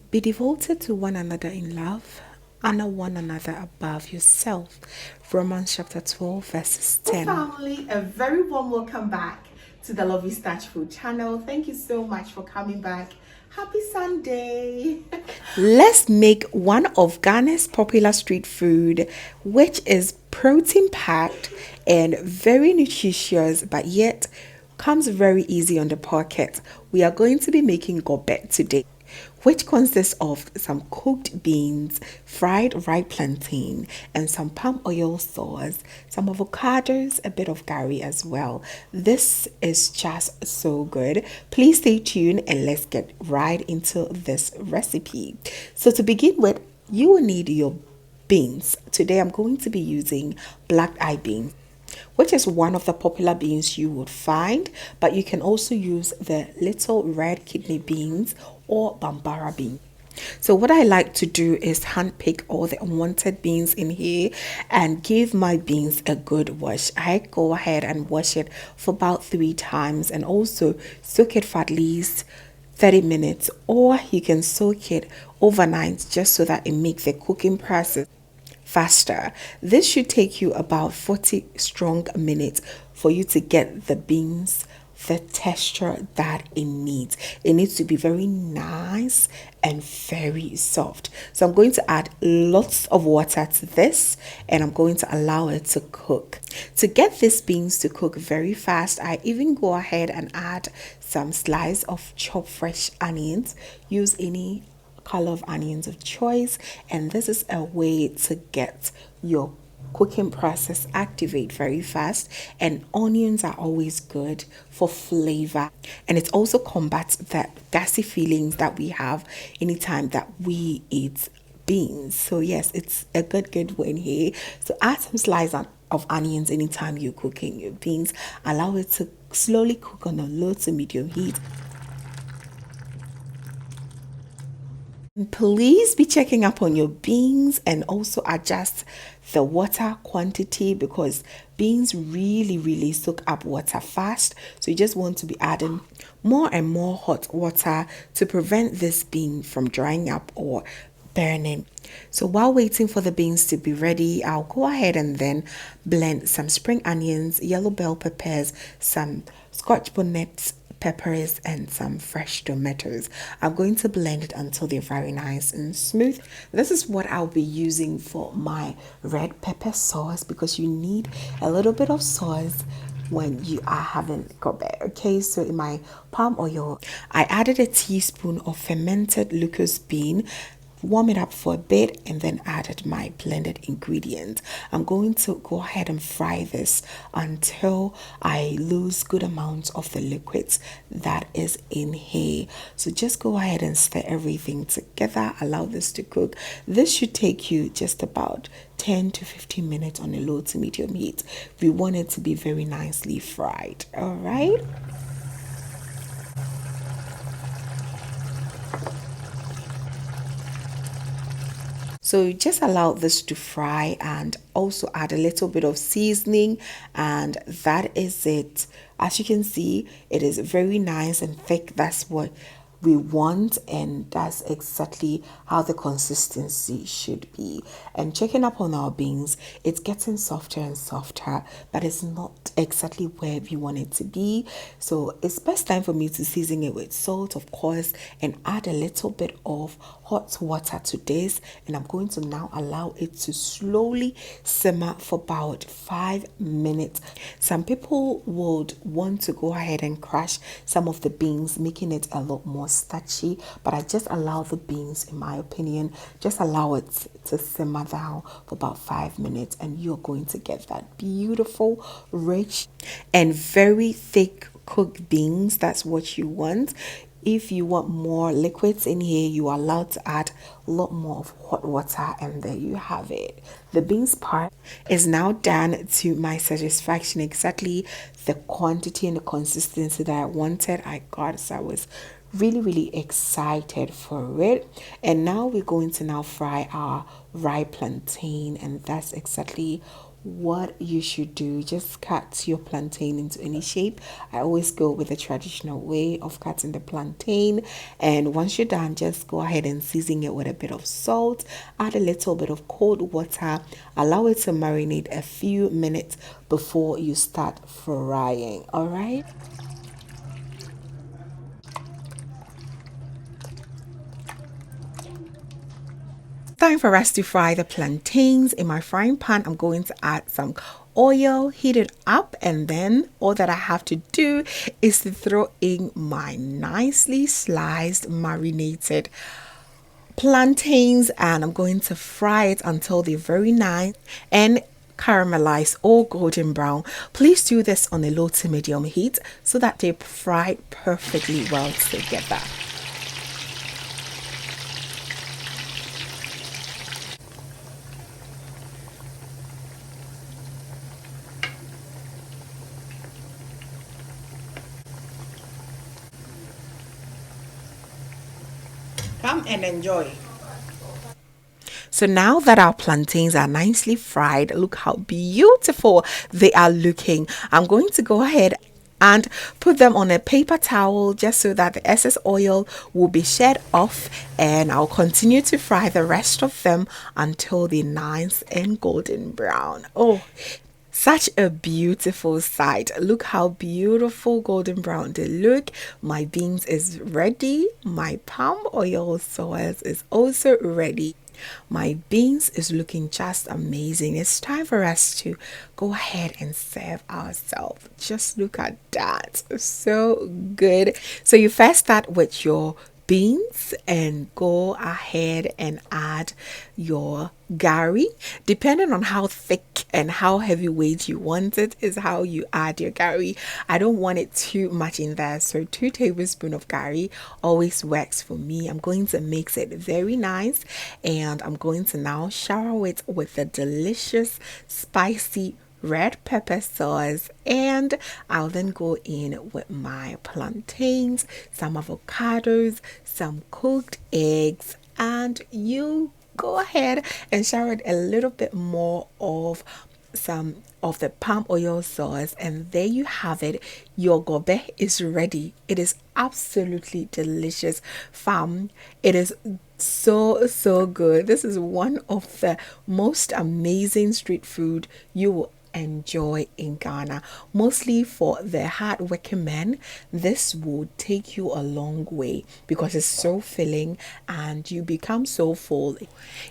Be devoted to one another in love. Honor one another above yourself. Romans chapter 12, verses 10. Family, a very warm welcome back to the Lovely Starch Food channel. Thank you so much for coming back. Happy Sunday. Let's make one of Ghana's popular street food, which is protein packed and very nutritious, but yet comes very easy on the pocket. We are going to be making gobɛ today, which consists of some cooked beans, fried ripe plantain, and some palm oil sauce, some avocados, a bit of curry as well. This is just so good. Please stay tuned and let's get right into this recipe. So to begin with, you will need your beans. Today I'm going to be using black eye beans, which is one of the popular beans you would find, but you can also use the little red kidney beans or bambara bean. So what I like to do is handpick all the unwanted beans in here and give my beans a good wash. I go ahead and wash it for about 3 times and also soak it for at least 30 minutes, or you can soak it overnight just so that it makes the cooking process faster. This should take you about 40 strong minutes for you to get the beans the texture that it needs. It needs to be very nice and very soft. So I'm going to add lots of water to this and I'm going to allow it to cook. To get these beans to cook very fast, I even go ahead and add some slice of chopped fresh onions. Use any color of onions of choice, and this is a way to get your cooking process activate very fast. And onions are always good for flavor, and it also combats that gassy feelings that we have anytime that we eat beans. So yes, it's a good win here. So add some slice of onions anytime you're cooking your beans. Allow it to slowly cook on a low to medium heat. Please be checking up on your beans and also adjust the water quantity because beans really soak up water fast. So you just want to be adding more and more hot water to prevent this bean from drying up or burning. So while waiting for the beans to be ready, I'll go ahead and then blend some spring onions, yellow bell peppers, some scotch bonnet peppers, and some fresh tomatoes. I'm going to blend it until they're very nice and smooth. This is what I'll be using for my red pepper sauce because you need a little bit of sauce when you are having gobɛ. Okay, so in my palm oil, I added a teaspoon of fermented locust bean, warm it up for a bit, and then added my blended ingredient. I'm going to go ahead and fry this until I lose good amounts of the liquids that is in here. So just go ahead and stir everything together, allow this to cook. This should take you just about 10 to 15 minutes on a low to medium heat. We want it to be very nicely fried. All right. So just allow this to fry and also add a little bit of seasoning, and that is it. As you can see, it is very nice and thick. That's what we want, and that's exactly how the consistency should be. And checking up on our beans, it's getting softer and softer, but it's not exactly where we want it to be. So it's best time for me to season it with salt, of course, and add a little bit of hot water to this, and I'm going to now allow it to slowly simmer for about 5 minutes. Some people would want to go ahead and crush some of the beans, making it a lot more starchy, but I just allow the beans, in my opinion, just allow it to simmer down for about 5 minutes, and you're going to get that beautiful, rich, and very thick cooked beans. That's what you want. If you want more liquids in here, you are allowed to add a lot more of hot water, and there you have it. The beans part is now done to my satisfaction, exactly the quantity and the consistency that I wanted. I got, so I was really excited for it. And now we're going to now fry our ripe plantain, and that's exactly what you should do, just cut your plantain into any shape. I always go with the traditional way of cutting the plantain, and once you're done, just go ahead and season it with a bit of salt, add a little bit of cold water, allow it to marinate a few minutes before you start frying. All right. Time for us to fry the plantains. In my frying pan, I'm going to add some oil, heat it up, and then all that I have to do is to throw in my nicely sliced marinated plantains, and I'm going to fry it until they're very nice and caramelized or golden brown. Please do this on a low to medium heat so that they fry perfectly well together. Come and enjoy. So now that our plantains are nicely fried, look how beautiful they are looking. I'm going to go ahead and put them on a paper towel just so that the excess oil will be shed off, and I'll continue to fry the rest of them until they're nice and golden brown. Oh, such a beautiful sight. Look how beautiful golden brown they look. My beans is ready. My palm oil sauce is also ready. My beans is looking just amazing. It's time for us to go ahead and serve ourselves. Just look at that. So good. So you first start with your beans and go ahead and add your gari. Depending on how thick and how heavyweight you want it is how you add your gari. I don't want it too much in there, so 2 tablespoons of gari always works for me. I'm going to mix it very nice, and I'm going to now shower it with the delicious spicy red pepper sauce, and I'll then go in with my plantains, some avocados, some cooked eggs, and you go ahead and shower it a little bit more of some of the palm oil sauce, and there you have it. Your gobɛ is ready. It is absolutely delicious, fam. It is so good. This is one of the most amazing street food you will enjoy in Ghana. Mostly for the hard-working men, this will take you a long way because it's so filling and you become so full,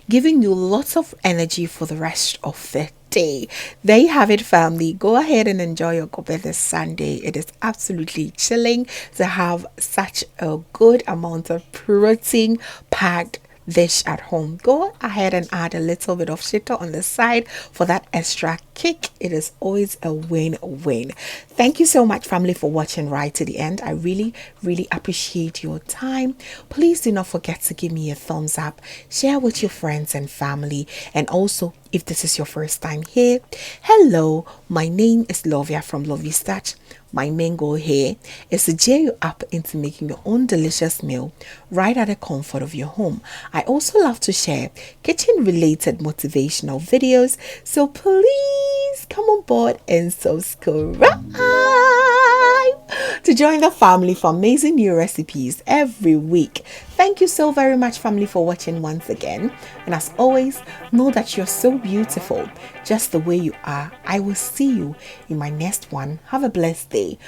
giving you lots of energy for the rest of the day. There you have it, family. Go ahead and enjoy your gobɛ this Sunday. It is absolutely chilling to have such a good amount of protein packed dish at home. Go ahead and add a little bit of shito on the side for that extra kick. It is always a win-win. Thank you so much, family, for watching right to the end. I really appreciate your time. Please do not forget to give me a thumbs up, share with your friends and family, and also if this is your first time here, hello, my name is Lovia from Lovey Starch. My main goal here is to gear you up into making your own delicious meal right at the comfort of your home. I also love to share kitchen related motivational videos, so please come on board and subscribe to join the family for amazing new recipes every week. Thank you so very much, family, for watching once again. And as always, know that you're so beautiful just the way you are. I will see you in my next one. Have a blessed day.